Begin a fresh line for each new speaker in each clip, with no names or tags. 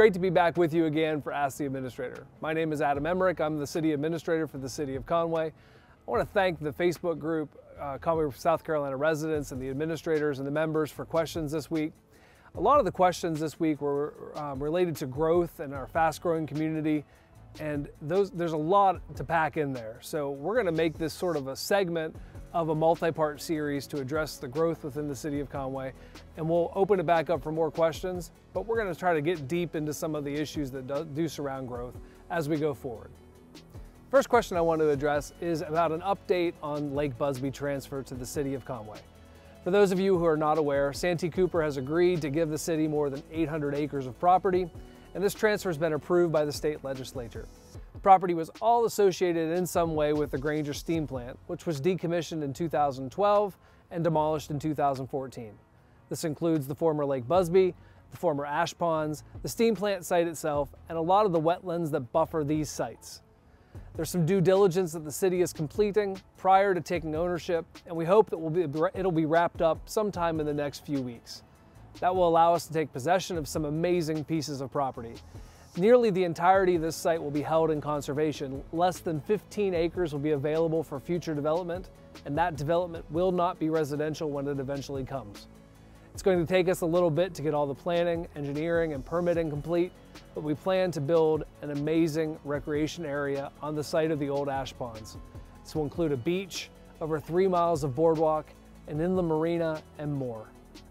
great to be back with you again for Ask the Administrator. My name is Adam Emmerich. I'm the City Administrator for the City of Conway. I want to thank the Facebook group, Conway, South Carolina residents and the administrators and the members for questions this week. A lot of the questions this week were related to growth in our fast-growing community, and there's a lot to pack in there. So we're going to make this sort of a segment of a multi-part series to address the growth within the City of Conway, and we'll open it back up for more questions, but we're going to try to get deep into some of the issues that do surround growth as we go forward. First question I want to address is about an update on Lake Busby transfer to the City of Conway. For those of you who are not aware, Santee Cooper has agreed to give the city more than 800 acres of property, and this transfer has been approved by the state legislature. The property was all associated in some way with the Granger steam plant, which was decommissioned in 2012 and demolished in 2014. This includes the former Lake Busby, the former ash ponds, the steam plant site itself, and a lot of the wetlands that buffer these sites. There's some due diligence that the city is completing prior to taking ownership, and we hope that it'll be wrapped up sometime in the next few weeks. That will allow us to take possession of some amazing pieces of property. Nearly the entirety of this site will be held in conservation. Less than 15 acres will be available for future development, and that development will not be residential when it eventually comes. It's going to take us a little bit to get all the planning, engineering, and permitting complete, but we plan to build an amazing recreation area on the site of the old ash ponds. This will include a beach, over 3 miles of boardwalk, an inland marina, and more.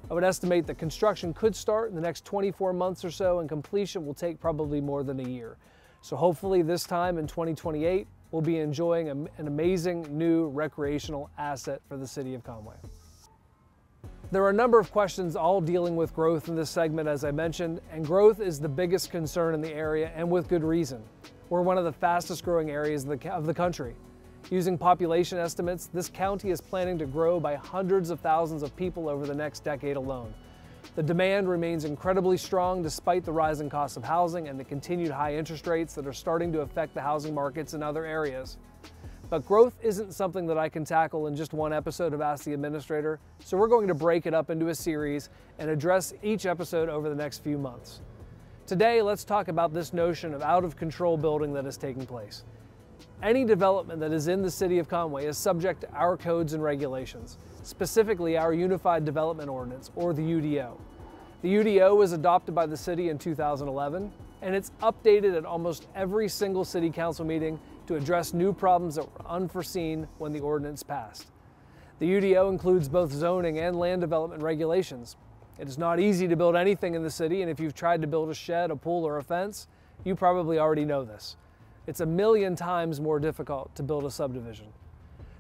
I would estimate that construction could start in the next 24 months or so, and completion will take probably more than a year. So hopefully this time in 2028, we'll be enjoying an amazing new recreational asset for the City of Conway. There are a number of questions all dealing with growth in this segment, as I mentioned, and growth is the biggest concern in the area, and with good reason. We're one of the fastest growing areas of the country. Using population estimates, this county is planning to grow by hundreds of thousands of people over the next decade alone. The demand remains incredibly strong despite the rising cost of housing and the continued high interest rates that are starting to affect the housing markets in other areas. But growth isn't something that I can tackle in just one episode of Ask the Administrator, so we're going to break it up into a series and address each episode over the next few months. Today, let's talk about this notion of out-of-control building that is taking place. Any development that is in the City of Conway is subject to our codes and regulations, specifically our Unified Development Ordinance, or the UDO. The UDO was adopted by the city in 2011, and it's updated at almost every single city council meeting to address new problems that were unforeseen when the ordinance passed. The UDO includes both zoning and land development regulations. It is not easy to build anything in the city, and if you've tried to build a shed, a pool, or a fence, you probably already know this. It's 1,000,000 times more difficult to build a subdivision.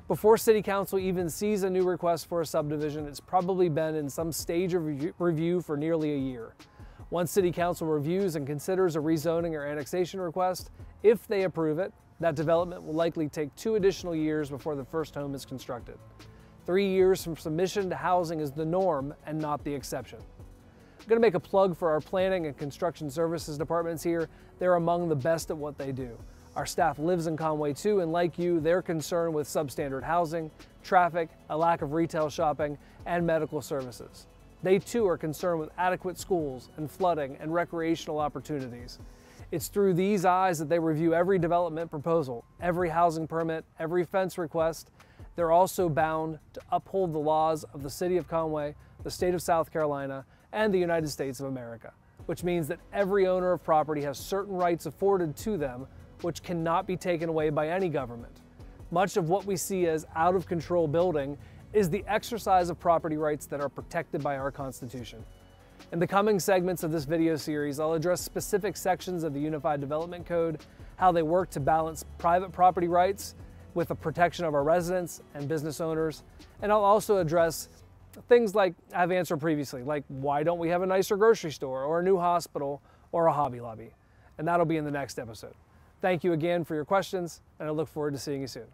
Before City Council even sees a new request for a subdivision, it's probably been in some stage of review for nearly a year. Once City Council reviews and considers a rezoning or annexation request, if they approve it, that development will likely take 2 additional years before the first home is constructed. 3 years from submission to housing is the norm and not the exception. I'm going to make a plug for our planning and construction services departments here. They're among the best at what they do. Our staff lives in Conway too, and like you, they're concerned with substandard housing, traffic, a lack of retail shopping, and medical services. They too are concerned with adequate schools and flooding and recreational opportunities. It's through these eyes that they review every development proposal, every housing permit, every fence request. They're also bound to uphold the laws of the City of Conway, the state of South Carolina, and the United States of America, which means that every owner of property has certain rights afforded to them which cannot be taken away by any government. Much of what we see as out-of-control building is the exercise of property rights that are protected by our Constitution. In the coming segments of this video series, I'll address specific sections of the Unified Development Code, how they work to balance private property rights with the protection of our residents and business owners, and I'll also address things like I've answered previously, like why don't we have a nicer grocery store or a new hospital or a Hobby Lobby? And that'll be in the next episode. Thank you again for your questions, and I look forward to seeing you soon.